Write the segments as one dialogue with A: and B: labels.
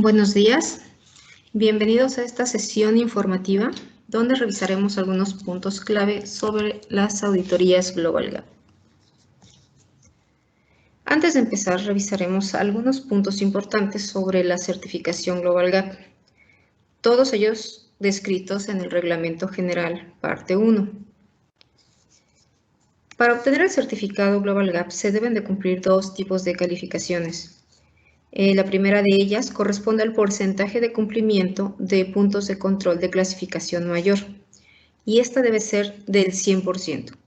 A: Buenos días, bienvenidos a esta sesión informativa donde revisaremos algunos puntos clave sobre las auditorías Global Gap. Antes de empezar, revisaremos algunos puntos importantes sobre la certificación Global Gap, todos ellos descritos en el Reglamento General, parte 1. Para obtener el certificado Global Gap se deben de cumplir dos tipos de calificaciones. La primera de ellas corresponde al porcentaje de cumplimiento de puntos de control de clasificación mayor, y esta debe ser del 100%.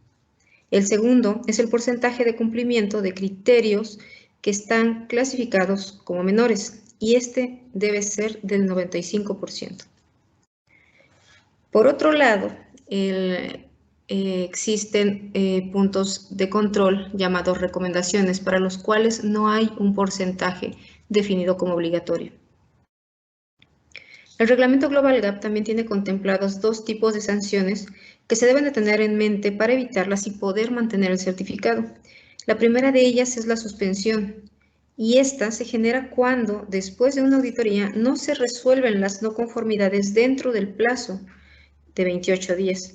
A: El segundo es el porcentaje de cumplimiento de criterios que están clasificados como menores, y este debe ser del 95%. Por otro lado, existen puntos de control llamados recomendaciones, para los cuales no hay un porcentaje definido como obligatorio. El Reglamento Global Gap también tiene contemplados dos tipos de sanciones que se deben de tener en mente para evitarlas y poder mantener el certificado. La primera de ellas es la suspensión, y esta se genera cuando, después de una auditoría, no se resuelven las no conformidades dentro del plazo de 28 días.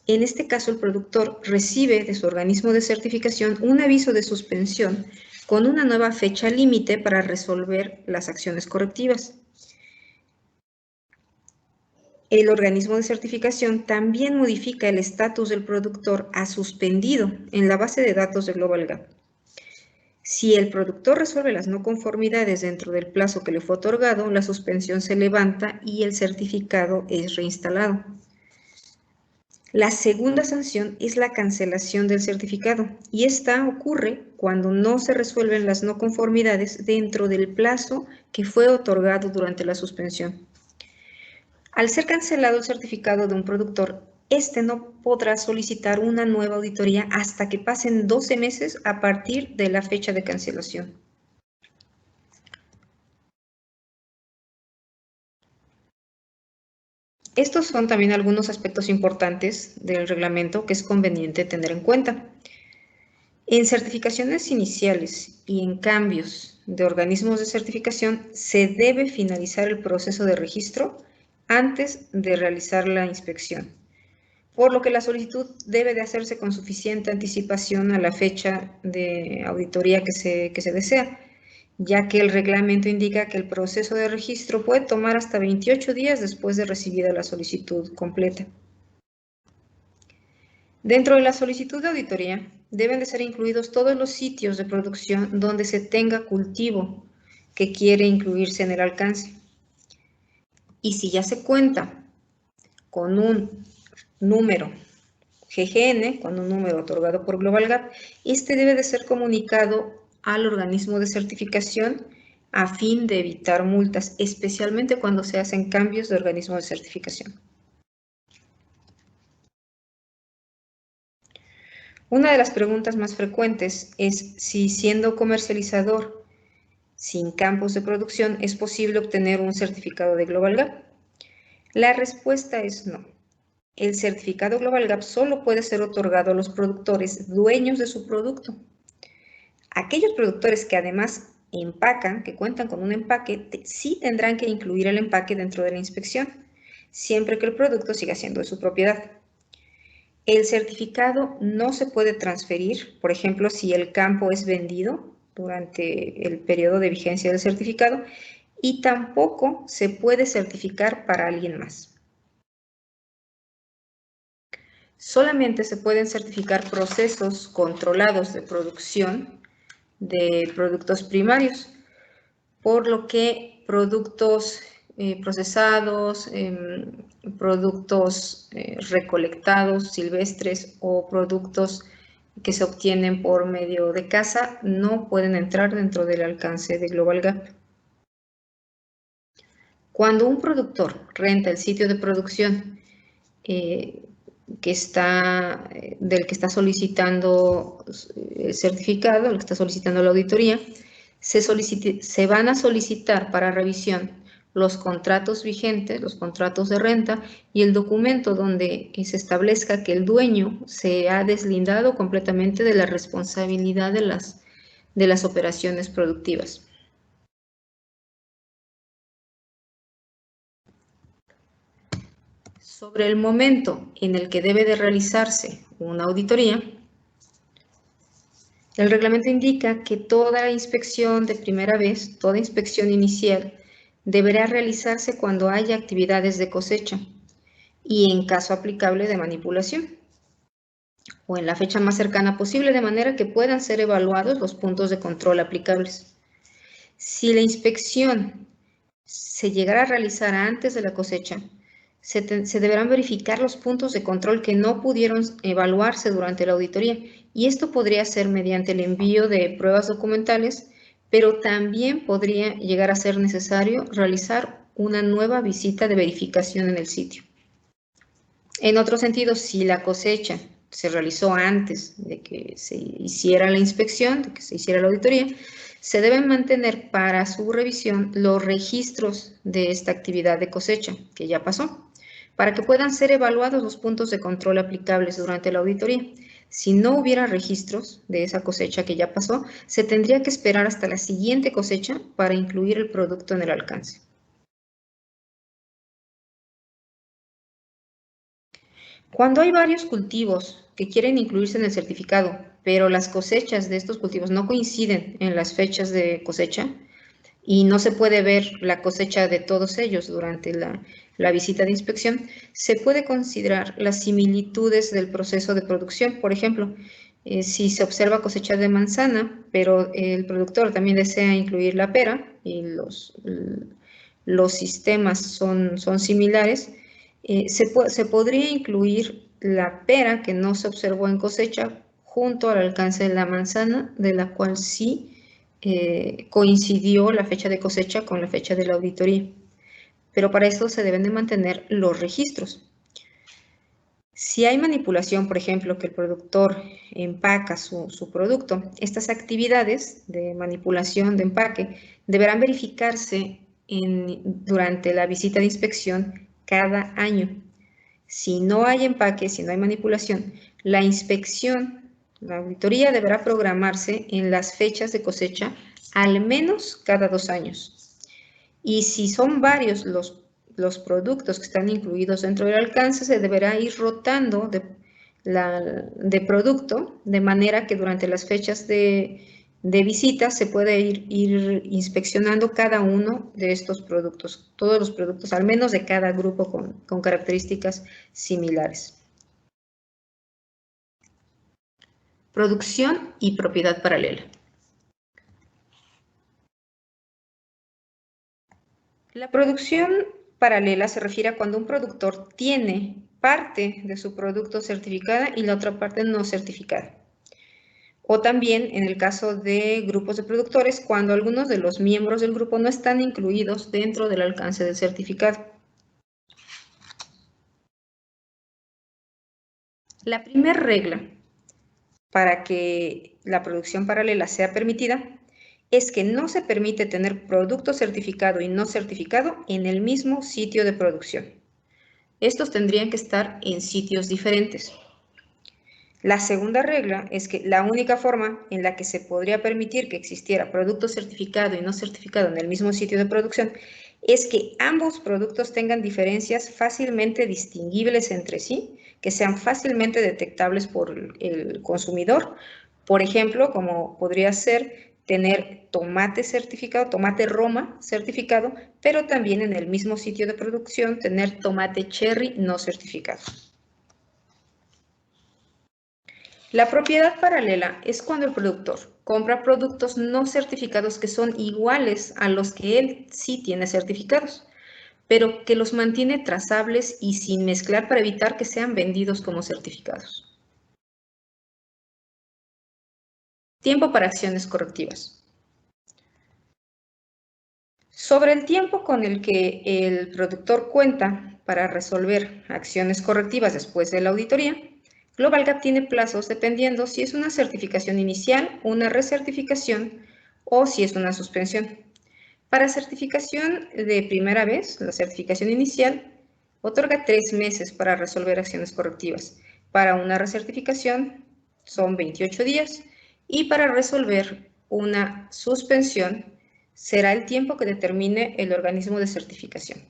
A: En este caso, el productor recibe de su organismo de certificación un aviso de suspensión con una nueva fecha límite para resolver las acciones correctivas. El organismo de certificación también modifica el estatus del productor a suspendido en la base de datos de Global Gap. Si el productor resuelve las no conformidades dentro del plazo que le fue otorgado, la suspensión se levanta y el certificado es reinstalado. La segunda sanción es la cancelación del certificado, y esta ocurre cuando no se resuelven las no conformidades dentro del plazo que fue otorgado durante la suspensión. Al ser cancelado el certificado de un productor, este no podrá solicitar una nueva auditoría hasta que pasen 12 meses a partir de la fecha de cancelación. Estos son también algunos aspectos importantes del reglamento que es conveniente tener en cuenta. En certificaciones iniciales y en cambios de organismos de certificación se debe finalizar el proceso de registro antes de realizar la inspección, por lo que la solicitud debe de hacerse con suficiente anticipación a la fecha de auditoría que se desea, ya que el reglamento indica que el proceso de registro puede tomar hasta 28 días después de recibida la solicitud completa. Dentro de la solicitud de auditoría deben de ser incluidos todos los sitios de producción donde se tenga cultivo que quiere incluirse en el alcance. Y si ya se cuenta con un número GGN, con un número otorgado por Global Gap, este debe de ser comunicado al organismo de certificación a fin de evitar multas, especialmente cuando se hacen cambios de organismo de certificación. Una de las preguntas más frecuentes es si, siendo comercializador sin campos de producción, es posible obtener un certificado de Global Gap. La respuesta es no. El certificado Global Gap solo puede ser otorgado a los productores dueños de su producto. Aquellos productores que además empacan, que cuentan con un empaque, sí tendrán que incluir el empaque dentro de la inspección, siempre que el producto siga siendo de su propiedad. El certificado no se puede transferir, por ejemplo, si el campo es vendido durante el periodo de vigencia del certificado, y tampoco se puede certificar para alguien más. Solamente se pueden certificar procesos controlados de producción de productos primarios, por lo que productos procesados, productos recolectados, silvestres, o productos que se obtienen por medio de caza no pueden entrar dentro del alcance de Global Gap. Cuando un productor renta el sitio de producción del que está solicitando el certificado, el que está solicitando la auditoría, se van a solicitar para revisión los contratos vigentes, los contratos de renta, y el documento donde se establezca que el dueño se ha deslindado completamente de la responsabilidad de las operaciones productivas. Sobre el momento en el que debe de realizarse una auditoría, el reglamento indica que toda inspección de primera vez, toda inspección inicial, deberá realizarse cuando haya actividades de cosecha y, en caso aplicable, de manipulación, o en la fecha más cercana posible, de manera que puedan ser evaluados los puntos de control aplicables. Si la inspección se llegara a realizar antes de la cosecha, se deberán verificar los puntos de control que no pudieron evaluarse durante la auditoría, y esto podría ser mediante el envío de pruebas documentales, pero también podría llegar a ser necesario realizar una nueva visita de verificación en el sitio. En otro sentido, si la cosecha se realizó antes de que se hiciera la inspección, de que se hiciera la auditoría, se deben mantener para su revisión los registros de esta actividad de cosecha que ya pasó, para que puedan ser evaluados los puntos de control aplicables durante la auditoría. Si no hubiera registros de esa cosecha que ya pasó, se tendría que esperar hasta la siguiente cosecha para incluir el producto en el alcance. Cuando hay varios cultivos que quieren incluirse en el certificado, pero las cosechas de estos cultivos no coinciden en las fechas de cosecha y no se puede ver la cosecha de todos ellos durante la visita de inspección, se puede considerar las similitudes del proceso de producción. Por ejemplo, si se observa cosecha de manzana, pero el productor también desea incluir la pera y los sistemas son similares, se podría incluir la pera que no se observó en cosecha junto al alcance de la manzana, de la cual sí coincidió la fecha de cosecha con la fecha de la auditoría. Pero para esto se deben de mantener los registros. Si hay manipulación, por ejemplo, que el productor empaca su producto, estas actividades de manipulación de empaque deberán verificarse durante la visita de inspección cada año. Si no hay empaque, si no hay manipulación, la inspección, la auditoría deberá programarse en las fechas de cosecha al menos cada 2 años. Y si son varios los productos que están incluidos dentro del alcance, se deberá ir rotando de producto, de manera que durante las fechas de visita se puede ir inspeccionando cada uno de estos productos, todos los productos, al menos de cada grupo con características similares. Producción y propiedad paralela. La producción paralela se refiere a cuando un productor tiene parte de su producto certificada y la otra parte no certificada. O también en el caso de grupos de productores, cuando algunos de los miembros del grupo no están incluidos dentro del alcance del certificado. La primera regla para que la producción paralela sea permitida es que no se permite tener producto certificado y no certificado en el mismo sitio de producción. Estos tendrían que estar en sitios diferentes. La segunda regla es que la única forma en la que se podría permitir que existiera producto certificado y no certificado en el mismo sitio de producción es que ambos productos tengan diferencias fácilmente distinguibles entre sí, que sean fácilmente detectables por el consumidor. Por ejemplo, como podría ser tener tomate certificado, tomate Roma certificado, pero también en el mismo sitio de producción tener tomate cherry no certificado. La propiedad paralela es cuando el productor compra productos no certificados que son iguales a los que él sí tiene certificados, pero que los mantiene trazables y sin mezclar para evitar que sean vendidos como certificados. Tiempo para acciones correctivas. Sobre el tiempo con el que el productor cuenta para resolver acciones correctivas después de la auditoría, GlobalGAP tiene plazos dependiendo si es una certificación inicial, una recertificación o si es una suspensión. Para certificación de primera vez, la certificación inicial otorga 3 meses para resolver acciones correctivas. Para una recertificación son 28 días y para resolver una suspensión será el tiempo que determine el organismo de certificación.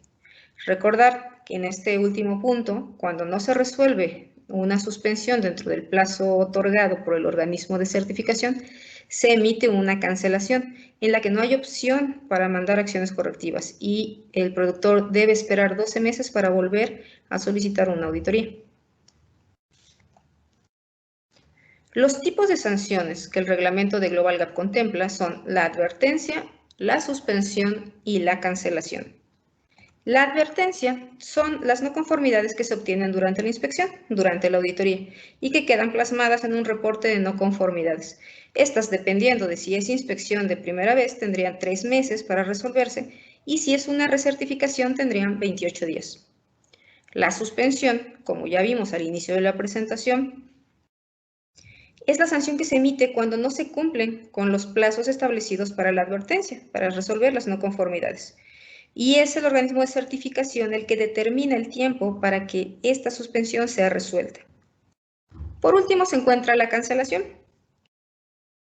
A: Recordar que en este último punto, cuando no se resuelve una suspensión dentro del plazo otorgado por el organismo de certificación, se emite una cancelación en la que no hay opción para mandar acciones correctivas y el productor debe esperar 12 meses para volver a solicitar una auditoría. Los tipos de sanciones que el reglamento de Global Gap contempla son la advertencia, la suspensión y la cancelación. La advertencia son las no conformidades que se obtienen durante la inspección, durante la auditoría, y que quedan plasmadas en un reporte de no conformidades. Estas, dependiendo de si es inspección de primera vez, tendrían 3 meses para resolverse, y si es una recertificación, tendrían 28 días. La suspensión, como ya vimos al inicio de la presentación, es la sanción que se emite cuando no se cumplen con los plazos establecidos para la advertencia, para resolver las no conformidades. Y es el organismo de certificación el que determina el tiempo para que esta suspensión sea resuelta. Por último, se encuentra la cancelación.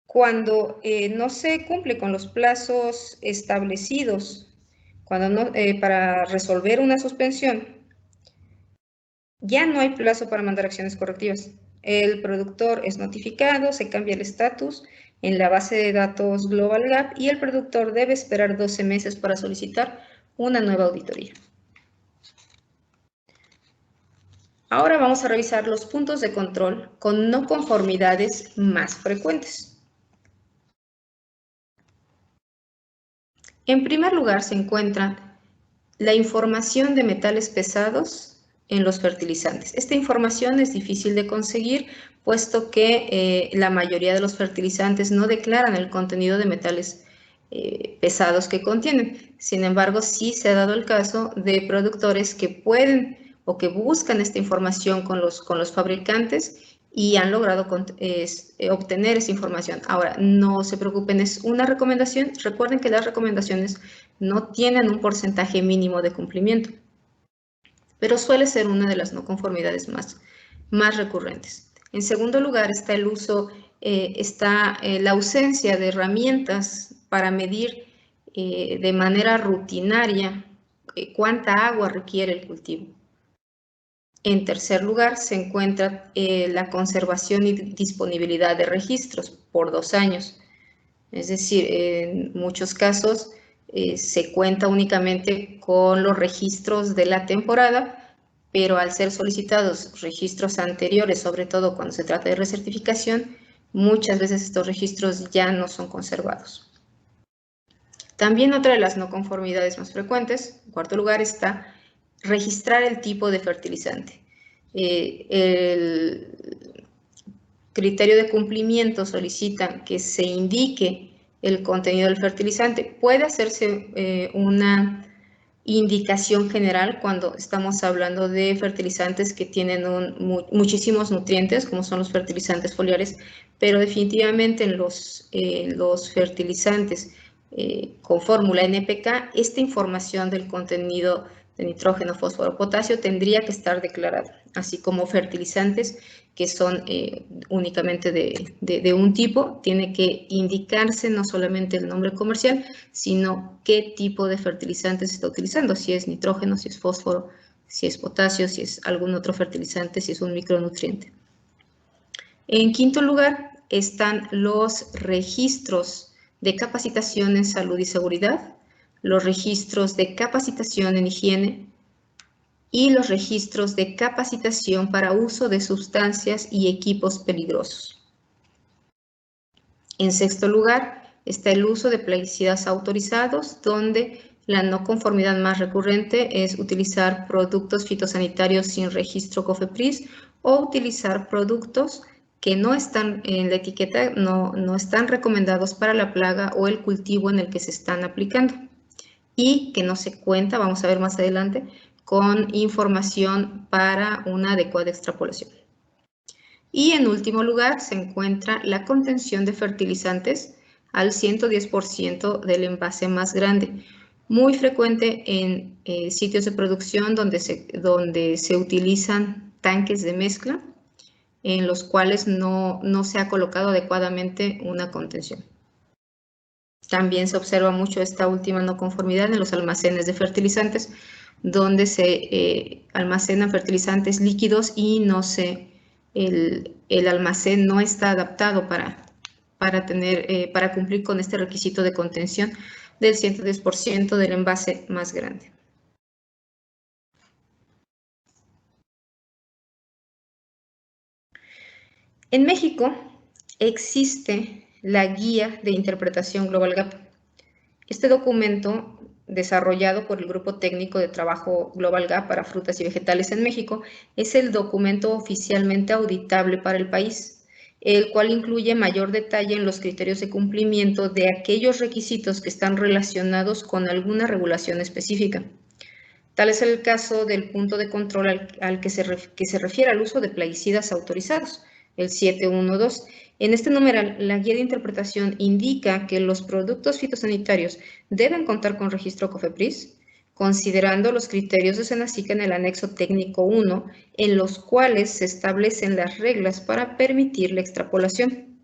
A: Cuando no se cumple con los plazos establecidos para resolver una suspensión, ya no hay plazo para mandar acciones correctivas. El productor es notificado, se cambia el estatus en la base de datos Global Gap y el productor debe esperar 12 meses para solicitar una nueva auditoría. Ahora vamos a revisar los puntos de control con no conformidades más frecuentes. En primer lugar se encuentra la información de metales pesados en los fertilizantes. Esta información es difícil de conseguir, puesto que la mayoría de los fertilizantes no declaran el contenido de metales pesados que contienen. Sin embargo, sí se ha dado el caso de productores que pueden o que buscan esta información con los fabricantes y han logrado obtener esa información. Ahora, no se preocupen, es una recomendación. Recuerden que las recomendaciones no tienen un porcentaje mínimo de cumplimiento, pero suele ser una de las no conformidades más recurrentes. En segundo lugar está el uso, la ausencia de herramientas para medir de manera rutinaria cuánta agua requiere el cultivo. En tercer lugar, se encuentra la conservación y disponibilidad de registros por 2 años. Es decir, en muchos casos se cuenta únicamente con los registros de la temporada, pero al ser solicitados registros anteriores, sobre todo cuando se trata de recertificación, muchas veces estos registros ya no son conservados. También otra de las no conformidades más frecuentes, en cuarto lugar, está registrar el tipo de fertilizante. El criterio de cumplimiento solicita que se indique el contenido del fertilizante. Puede hacerse una indicación general cuando estamos hablando de fertilizantes que tienen muchísimos nutrientes, como son los fertilizantes foliares, pero definitivamente en los fertilizantes con fórmula NPK, esta información del contenido de nitrógeno, fósforo, potasio tendría que estar declarada, así como fertilizantes que son únicamente de un tipo, tiene que indicarse no solamente el nombre comercial, sino qué tipo de fertilizante se está utilizando, si es nitrógeno, si es fósforo, si es potasio, si es algún otro fertilizante, si es un micronutriente. En quinto lugar están los registros de capacitación en salud y seguridad, los registros de capacitación en higiene y los registros de capacitación para uso de sustancias y equipos peligrosos. En sexto lugar está el uso de plaguicidas autorizados, donde la no conformidad más recurrente es utilizar productos fitosanitarios sin registro COFEPRIS o utilizar productos que no están en la etiqueta, no están recomendados para la plaga o el cultivo en el que se están aplicando y que no se cuenta, vamos a ver más adelante, con información para una adecuada extrapolación. Y en último lugar se encuentra la contención de fertilizantes al 110% del envase más grande, muy frecuente en sitios de producción donde se utilizan tanques de mezcla en los cuales no se ha colocado adecuadamente una contención. También se observa mucho esta última no conformidad en los almacenes de fertilizantes donde se almacenan fertilizantes líquidos y el almacén no está adaptado para cumplir con este requisito de contención del 110% del envase más grande. En México existe la Guía de Interpretación Global Gap. Este documento, desarrollado por el Grupo Técnico de Trabajo Global Gap para Frutas y Vegetales en México, es el documento oficialmente auditable para el país, el cual incluye mayor detalle en los criterios de cumplimiento de aquellos requisitos que están relacionados con alguna regulación específica. Tal es el caso del punto de control al que se refiere al uso de plaguicidas autorizados, el 712. En este numeral, la guía de interpretación indica que los productos fitosanitarios deben contar con registro COFEPRIS, considerando los criterios de SENASICA en el anexo técnico 1, en los cuales se establecen las reglas para permitir la extrapolación.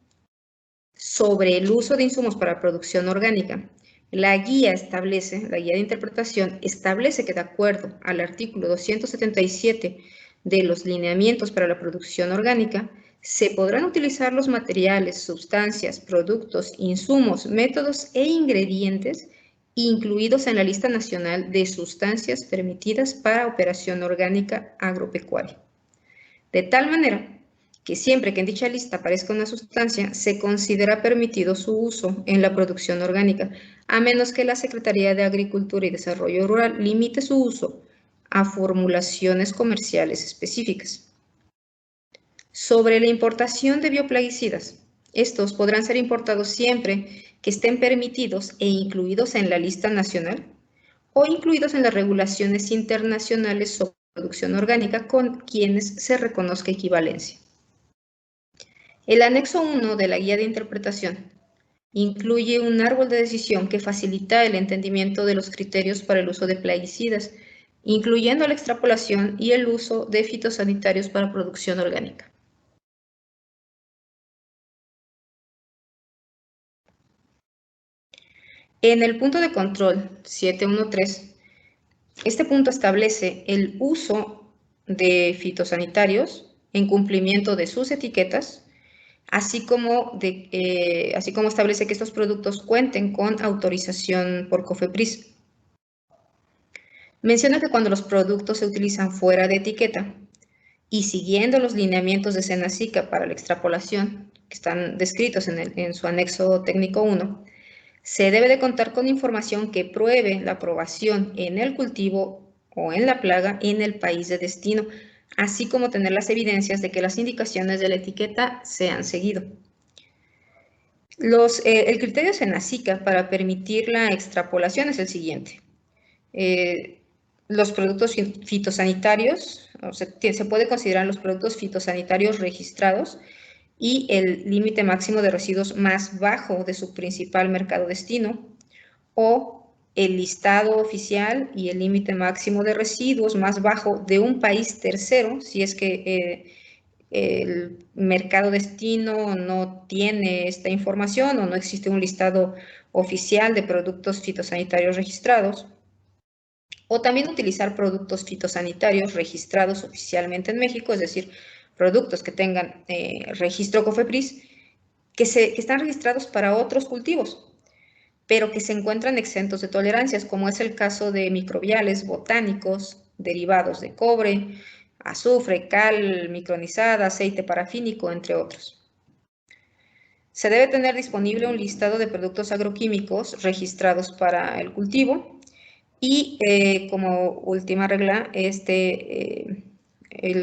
A: Sobre el uso de insumos para producción orgánica, la guía de interpretación establece que de acuerdo al artículo 277 de los lineamientos para la producción orgánica, se podrán utilizar los materiales, sustancias, productos, insumos, métodos e ingredientes incluidos en la lista nacional de sustancias permitidas para operación orgánica agropecuaria. De tal manera que siempre que en dicha lista aparezca una sustancia, se considera permitido su uso en la producción orgánica, a menos que la Secretaría de Agricultura y Desarrollo Rural limite su uso a formulaciones comerciales específicas. Sobre la importación de bioplaguicidas, estos podrán ser importados siempre que estén permitidos e incluidos en la lista nacional o incluidos en las regulaciones internacionales sobre producción orgánica con quienes se reconozca equivalencia. El anexo 1 de la guía de interpretación incluye un árbol de decisión que facilita el entendimiento de los criterios para el uso de plaguicidas, incluyendo la extrapolación y el uso de fitosanitarios para producción orgánica. En el punto de control 713, este punto establece el uso de fitosanitarios en cumplimiento de sus etiquetas, así como establece que estos productos cuenten con autorización por COFEPRIS. Menciona que cuando los productos se utilizan fuera de etiqueta y siguiendo los lineamientos de SENASICA para la extrapolación, que están descritos en su anexo técnico 1, se debe de contar con información que pruebe la aprobación en el cultivo o en la plaga en el país de destino, así como tener las evidencias de que las indicaciones de la etiqueta se han seguido. El criterio SENASICA para permitir la extrapolación es el siguiente. Los productos fitosanitarios, se puede considerar los productos fitosanitarios registrados y el límite máximo de residuos más bajo de su principal mercado destino, o el listado oficial y el límite máximo de residuos más bajo de un país tercero, si es que el mercado destino no tiene esta información o no existe un listado oficial de productos fitosanitarios registrados. O también utilizar productos fitosanitarios registrados oficialmente en México, es decir, productos que tengan registro COFEPRIS, que están registrados para otros cultivos, pero que se encuentran exentos de tolerancias, como es el caso de microbiales, botánicos, derivados de cobre, azufre, cal micronizada, aceite parafínico, entre otros. Se debe tener disponible un listado de productos agroquímicos registrados para el cultivo y como última regla, el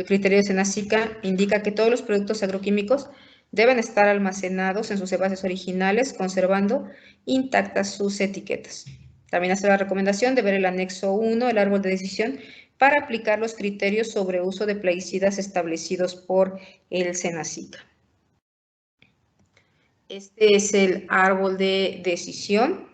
A: criterio de SENASICA indica que todos los productos agroquímicos deben estar almacenados en sus envases originales, conservando intactas sus etiquetas. También hace la recomendación de ver el anexo 1, el árbol de decisión, para aplicar los criterios sobre uso de plaguicidas establecidos por el SENASICA. Este es el árbol de decisión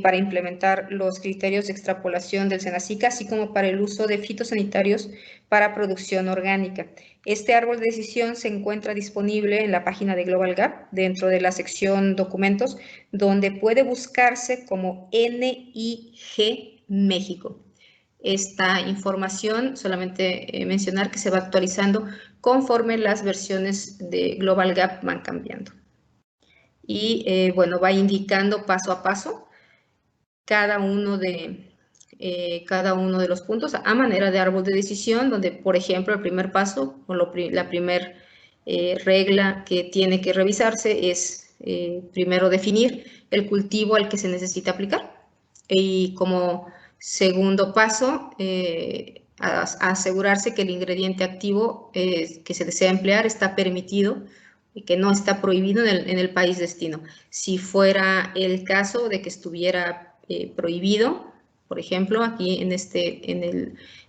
A: para implementar los criterios de extrapolación del SENASICA, así como para el uso de fitosanitarios para producción orgánica. Este árbol de decisión se encuentra disponible en la página de Global Gap, dentro de la sección documentos, donde puede buscarse como NIG México. esta información, solamente mencionar que se va actualizando conforme las versiones de Global Gap van cambiando. Y bueno, va indicando paso a paso cada uno de los puntos a manera de árbol de decisión, donde, por ejemplo, el primer paso o la primera regla que tiene que revisarse es primero definir el cultivo al que se necesita aplicar. Y como segundo paso, asegurarse que el ingrediente activo que se desea emplear está permitido y que no está prohibido en el país destino. Si fuera el caso de que estuviera prohibido, por ejemplo, aquí en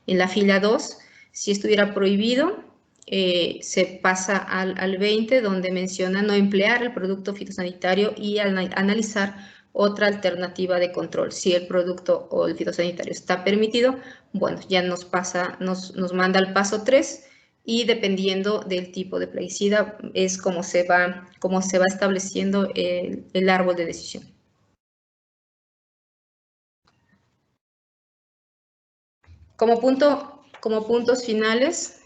A: la fila 2, si estuviera prohibido, se pasa al 20, donde menciona no emplear el producto fitosanitario y analizar otra alternativa de control. Si el producto o el fitosanitario está permitido, bueno, ya nos manda al paso 3, y dependiendo del tipo de plaguicida es como se va estableciendo el árbol de decisión. Como puntos finales,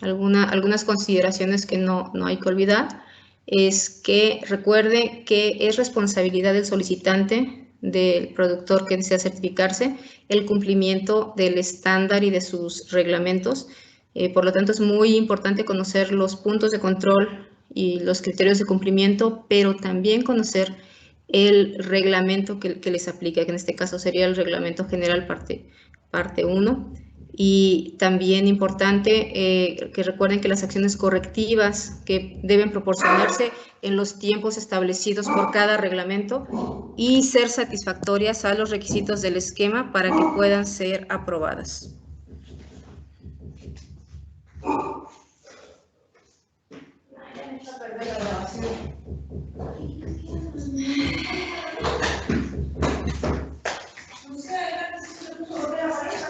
A: algunas consideraciones que no hay que olvidar es que recuerde que es responsabilidad del solicitante, del productor que desea certificarse, el cumplimiento del estándar y de sus reglamentos. Por lo tanto, es muy importante conocer los puntos de control y los criterios de cumplimiento, pero también conocer el reglamento que les aplica, que en este caso sería el Reglamento General parte 1. Y también importante que recuerden que las acciones correctivas que deben proporcionarse en los tiempos establecidos por cada reglamento y ser satisfactorias a los requisitos del esquema para que puedan ser aprobadas.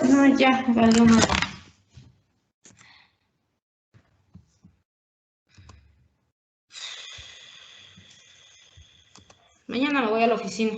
A: No, ya, valió más. Mañana me voy a la oficina.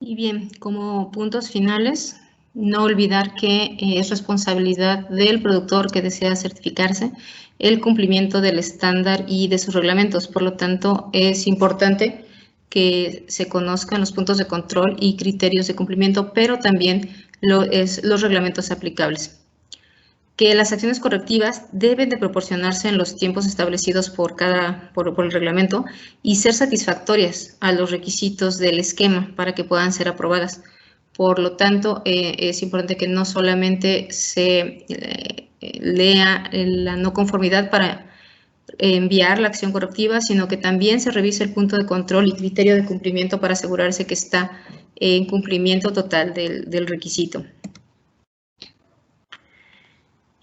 A: Y bien, como puntos finales, no olvidar que es responsabilidad del productor que desea certificarse el cumplimiento del estándar y de sus reglamentos. Por lo tanto, es importante que se conozcan los puntos de control y criterios de cumplimiento, pero también los reglamentos aplicables. Que las acciones correctivas deben de proporcionarse en los tiempos establecidos por el reglamento y ser satisfactorias a los requisitos del esquema para que puedan ser aprobadas. Por lo tanto, es importante que no solamente se lea la no conformidad para enviar la acción correctiva, sino que también se revise el punto de control y criterio de cumplimiento para asegurarse que está en cumplimiento total del requisito.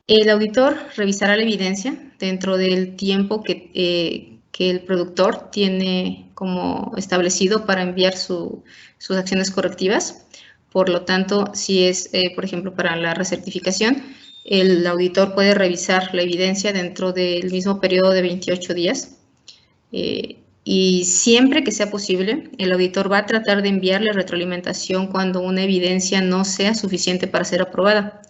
A: El auditor revisará la evidencia dentro del tiempo que el productor tiene como establecido para enviar sus acciones correctivas. Por lo tanto, si es, por ejemplo, para la recertificación, el auditor puede revisar la evidencia dentro del mismo periodo de 28 días. Y siempre que sea posible, el auditor va a tratar de enviarle retroalimentación cuando una evidencia no sea suficiente para ser aprobada.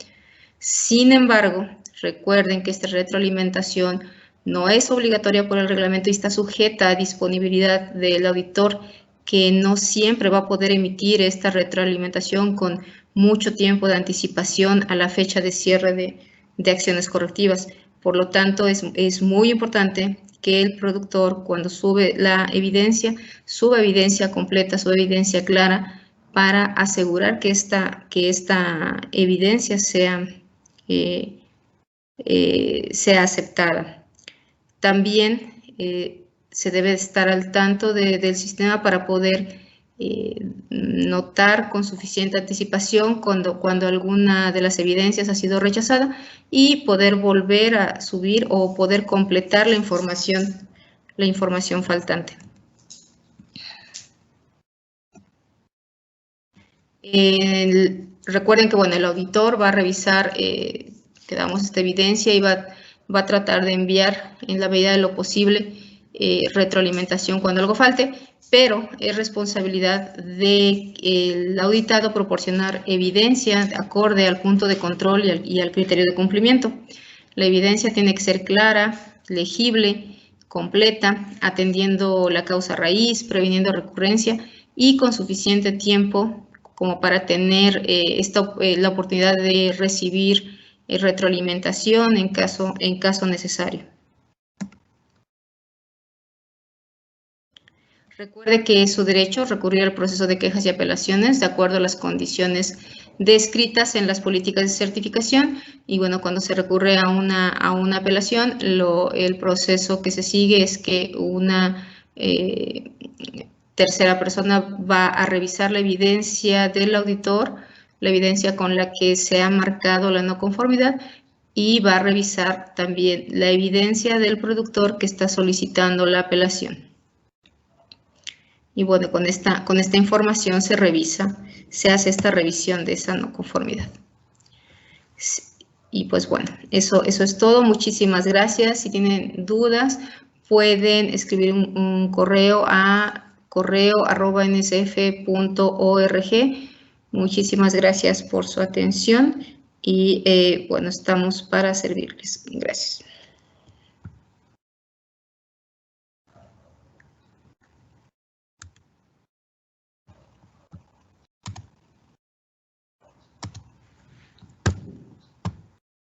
A: Sin embargo, recuerden que esta retroalimentación no es obligatoria por el reglamento y está sujeta a disponibilidad del auditor, que no siempre va a poder emitir esta retroalimentación con mucho tiempo de anticipación a la fecha de cierre de acciones correctivas. Por lo tanto, es muy importante que el productor, cuando sube la evidencia, suba evidencia completa, suba evidencia clara, para asegurar que esta evidencia sea aceptada. También se debe estar al tanto del sistema para poder notar con suficiente anticipación cuando alguna de las evidencias ha sido rechazada y poder volver a subir o poder completar la información faltante. recuerden que, bueno, el auditor va a revisar, que damos esta evidencia y va a tratar de enviar en la medida de lo posible retroalimentación cuando algo falte, pero es responsabilidad del auditado proporcionar evidencia acorde al punto de control y al criterio de cumplimiento. La evidencia tiene que ser clara, legible, completa, atendiendo la causa raíz, previniendo recurrencia y con suficiente tiempo como para tener la oportunidad de recibir retroalimentación en caso necesario. Recuerde que es su derecho recurrir al proceso de quejas y apelaciones de acuerdo a las condiciones descritas en las políticas de certificación y, bueno, cuando se recurre a una apelación, el proceso que se sigue es que una tercera persona va a revisar la evidencia del auditor, la evidencia con la que se ha marcado la no conformidad, y va a revisar también la evidencia del productor que está solicitando la apelación. Y, bueno, con esta información se hace esta revisión de esa no conformidad. Y, pues, bueno, eso es todo. Muchísimas gracias. Si tienen dudas, pueden escribir un correo a correo@nsf.org. Muchísimas gracias por su atención y, bueno, estamos para servirles. Gracias.